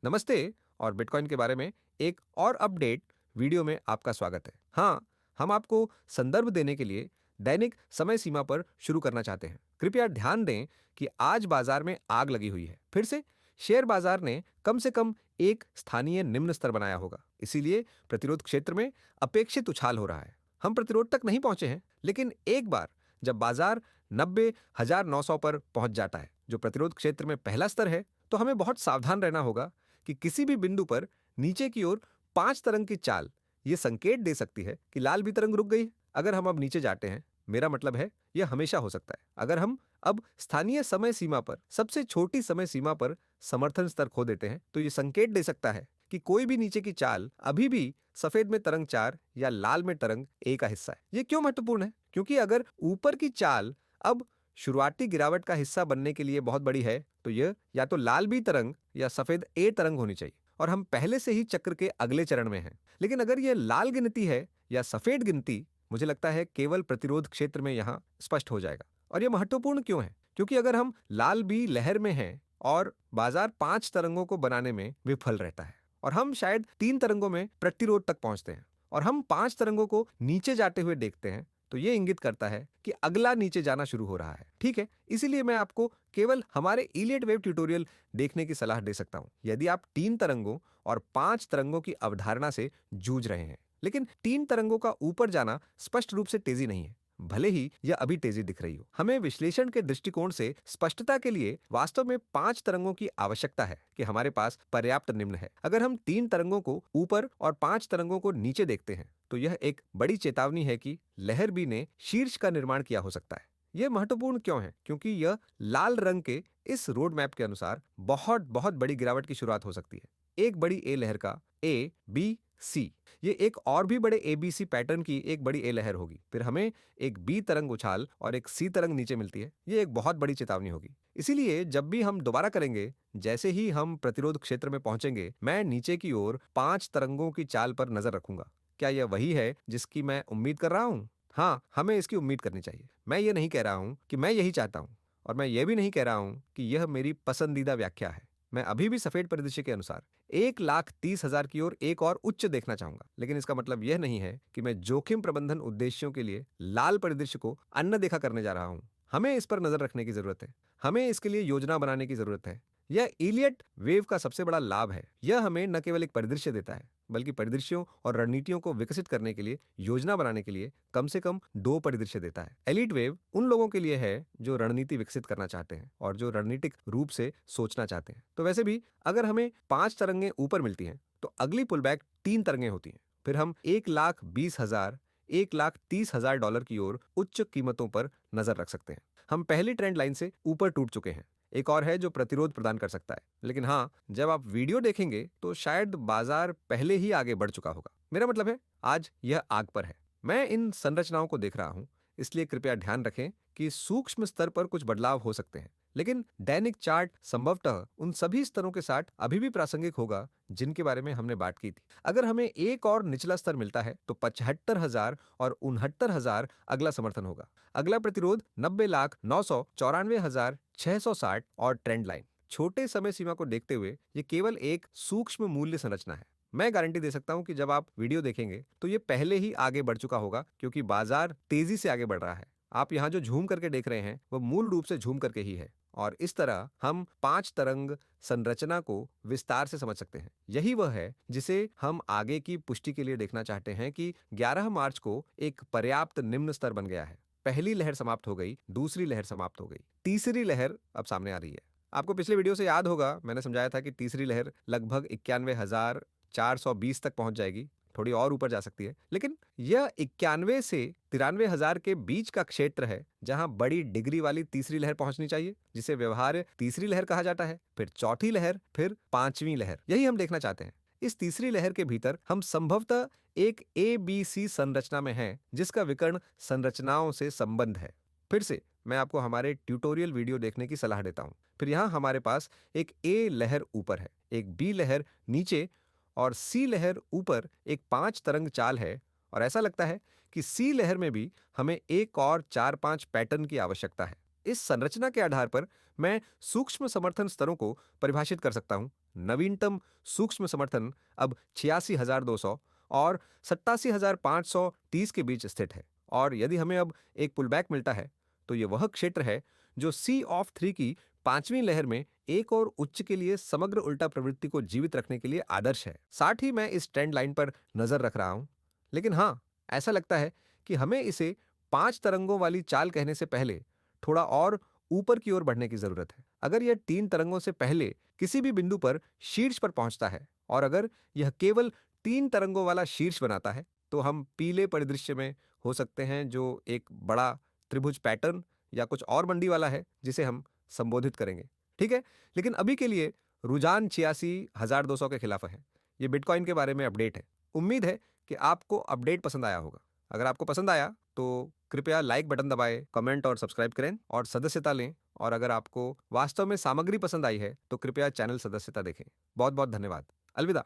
नमस्ते। और बिटकॉइन के बारे में एक और अपडेट वीडियो में आपका स्वागत है। हाँ, हम आपको संदर्भ देने के लिए दैनिक समय सीमा पर शुरू करना चाहते हैं। कृपया ध्यान दें कि आज बाजार में आग लगी हुई है। फिर से शेयर बाजार ने कम से कम एक स्थानीय निम्न स्तर बनाया होगा, इसीलिए प्रतिरोध क्षेत्र में अपेक्षित उछाल हो रहा है। हम प्रतिरोध तक नहीं पहुंचे हैं, लेकिन एक बार जब बाजार 90,900 पर पहुंच जाता है, जो प्रतिरोध क्षेत्र में पहला स्तर है, तो हमें बहुत सावधान रहना होगा कि किसी भी बिंदु पर नीचे की ओर 5 तरंग की चाल ये संकेत दे सकती है कि लाल भी तरंग रुक गई है। अगर हम अब नीचे जाते हैं, मेरा मतलब है यह हमेशा हो सकता है। अगर हम अब स्थानीय समय सीमा पर, सबसे छोटी समय सीमा पर समर्थन स्तर खो देते हैं, तो यह संकेत दे सकता है कि कोई भी नीचे की चाल अभी भी सफेद में तरंग 4 या लाल में तरंग ए का हिस्सा है। यह क्यों महत्वपूर्ण है? क्योंकि अगर ऊपर की चाल अब शुरुआती गिरावट का हिस्सा बनने के लिए बहुत बड़ी है, तो यह या तो लाल बी तरंग या सफेद ए तरंग होनी चाहिए, और हम पहले से ही चक्र के अगले चरण में हैं। लेकिन अगर यह लाल गिनती है या सफेद गिनती, मुझे लगता है केवल प्रतिरोध क्षेत्र में यहां स्पष्ट हो जाएगा। और यह महत्वपूर्ण क्यों है? क्योंकि अगर हम लाल बी लहर में हैं और बाजार 5 तरंगों को बनाने में विफल रहता है, और हम शायद 3 तरंगों में प्रतिरोध तक पहुंचते हैं, और हम 5 तरंगों को नीचे जाते हुए देखते हैं, तो यह इंगित करता है कि अगला नीचे जाना शुरू हो रहा है। ठीक है, इसीलिए मैं आपको केवल हमारे इलियट वेव ट्यूटोरियल देखने की सलाह दे सकता हूं यदि आप 3 तरंगों और 5 तरंगों की अवधारणा से जूझ रहे हैं। लेकिन 3 तरंगों का ऊपर जाना स्पष्ट रूप से तेजी नहीं है, भले ही यह अभी तेजी दिख रही हो। हमें विश्लेषण के दृष्टिकोण से स्पष्टता के लिए वास्तव में 5 तरंगों की आवश्यकता है कि हमारे पास पर्याप्त निम्न है। अगर हम 3 तरंगों को ऊपर और 5 तरंगों को नीचे देखते हैं, तो यह एक बड़ी चेतावनी है कि लहर बी ने शीर्ष का निर्माण किया हो सकता है। यह महत्वपूर्ण क्यों है? क्योंकि यह लाल रंग के इस रोड मैप के अनुसार बहुत बहुत बड़ी गिरावट की शुरुआत हो सकती है। एक बड़ी ए लहर का ए बी सी, ये एक और भी बड़े एबीसी पैटर्न की एक बड़ी ए लहर होगी। फिर हमें एक बी तरंग उछाल और एक सी तरंग नीचे मिलती है। ये एक बहुत बड़ी चेतावनी होगी। इसीलिए जब भी हम दोबारा करेंगे, जैसे ही हम प्रतिरोध क्षेत्र में पहुंचेंगे, मैं नीचे की ओर 5 तरंगों की चाल पर नजर रखूंगा। क्या यह वही है जिसकी मैं उम्मीद कर रहा हूं? हाँ, हमें इसकी उम्मीद करनी चाहिए। मैं ये नहीं कह रहा हूं कि मैं यही चाहता हूं, और मैं ये भी नहीं कह रहा हूं कि यह मेरी पसंदीदा व्याख्या है। मैं अभी भी सफेद परिदृश्य के अनुसार 1,30,000 की ओर एक और उच्च देखना चाहूंगा। लेकिन इसका मतलब यह नहीं है कि मैं जोखिम प्रबंधन उद्देश्यों के लिए लाल परिदृश्य को अनदेखा करने जा रहा हूं। हमें इस पर नजर रखने की जरूरत है। हमें इसके लिए योजना बनाने की जरूरत है। यह इलियट वेव का सबसे बड़ा लाभ है। यह हमें न केवल एक परिदृश्य देता है, बल्कि परिदृश्यों और रणनीतियों को विकसित करने के लिए, योजना बनाने के लिए कम से कम 2 परिदृश्य देता है। एलिट वेव उन लोगों के लिए है जो रणनीति विकसित करना चाहते हैं और जो रणनीतिक रूप से सोचना चाहते हैं। तो वैसे भी अगर हमें 5 तरंगें ऊपर मिलती हैं, तो अगली पुलबैक 3 तरंगें होती हैं। फिर हम 1,20,000 $1,30,000 की ओर उच्च कीमतों पर नजर रख सकते हैं। हम पहली ट्रेंड लाइन से ऊपर टूट चुके हैं। एक और है जो प्रतिरोध प्रदान कर सकता है। लेकिन हाँ, जब आप वीडियो देखेंगे तो शायद बाजार पहले ही आगे बढ़ चुका होगा। मेरा मतलब है आज यह आग पर है। मैं इन संरचनाओं को देख रहा हूं, इसलिए कृपया ध्यान रखें कि सूक्ष्म स्तर पर कुछ बदलाव हो सकते हैं, लेकिन दैनिक चार्ट संभवतः उन सभी स्तरों के साथ अभी भी प्रासंगिक होगा जिनके बारे में हमने बात की थी। अगर हमें एक और निचला स्तर मिलता है, तो 75,000 और 69,000 अगला समर्थन होगा। अगला प्रतिरोध 90,994,660 और ट्रेंड लाइन। छोटे समय सीमा को देखते हुए यह केवल एक सूक्ष्म मूल्य संरचना है। मैं गारंटी दे सकता हूं कि जब आप वीडियो देखेंगे तो यह पहले ही आगे बढ़ चुका होगा, क्योंकि बाजार तेजी से आगे बढ़ रहा है। आप यहां जो झूम करके देख रहे हैं, वह मूल रूप से झूम करके ही है। और इस तरह हम 5 तरंग संरचना को विस्तार से समझ सकते हैं। यही वह है जिसे हम आगे की पुष्टि के लिए देखना चाहते हैं कि 11 मार्च को एक पर्याप्त निम्न स्तर बन गया है। पहली लहर समाप्त हो गई, दूसरी लहर समाप्त हो गई, तीसरी लहर अब सामने आ रही है। आपको पिछले वीडियो से याद होगा, मैंने समझाया था कि तीसरी लहर लगभग 91,420 तक पहुंच जाएगी, थोड़ी और ऊपर जा सकती है। लेकिन यह 91 से 93,000 के बीच का क्षेत्र है जहां बड़ी डिग्री वाली तीसरी लहर पहुंचनी चाहिए, जिसे व्यवहार्य तीसरी लहर कहा जाता है, फिर चौथी लहर, फिर 5वीं लहर। यही हम देखना चाहते हैं। इस तीसरी लहर के भीतर हम संभवतः एक ABC संरचना में हैं, जिसका विकर्ण संरचनाओं से संबंध है। फिर से मैं आपको हमारे ट्यूटोरियल वीडियो देखने की सलाह देता हूं। फिर यहां हमारे पास एक A लहर ऊपर है, एक B लहर नीचे और C लहर ऊपर एक 5 तरंग चाल है, और ऐसा लगता है कि C लहर में भी हमें एक और 4-5 पैटर्न की आवश्यकता है। इस संरचना के आधार पर मैं सूक्ष्म समर्थन स्तरों को परिभाषित कर सकता हूं, नवीनतम सूक्ष्म समर्थन अब 86,200 और 87,530 के बीच स्थित है। और यदि हमें अब एक पुलबैक मिलता है तो ये वह क्षेत्र है जो सी ऑफ 3 की पांचवी लहर में एक और उच्च के लिए समग्र उल्टा प्रवृत्ति को जीवित रखने के लिए आदर्श है। साथ ही मैं इस ट्रेंड लाइन पर नजर रख रहा हूं, लेकिन हाँ, ऐसा लगता है कि हमें इसे 5 तरंगों वाली चाल कहने से पहले थोड़ा और ऊपर की ओर बढ़ने की जरूरत है। अगर यह 3 तरंगों से पहले किसी भी बिंदु पर शीर्ष पर पहुंचता है और अगर यह केवल 3 तरंगों वाला शीर्ष बनाता है तो हम पीले परिदृश्य में हो सकते हैं, जो एक बड़ा त्रिभुज पैटर्न या कुछ और मंडी वाला है जिसे हम संबोधित करेंगे। ठीक है, लेकिन अभी के लिए रुझान 86,200 के खिलाफ है। ये बिटकॉइन के बारे में अपडेट है। उम्मीद है कि आपको अपडेट पसंद आया होगा। अगर आपको पसंद आया तो कृपया लाइक बटन दबाएं, कमेंट और सब्सक्राइब करें और सदस्यता लें। और अगर आपको वास्तव में सामग्री पसंद आई है तो कृपया चैनल सदस्यता देखें। बहुत बहुत धन्यवाद। अलविदा।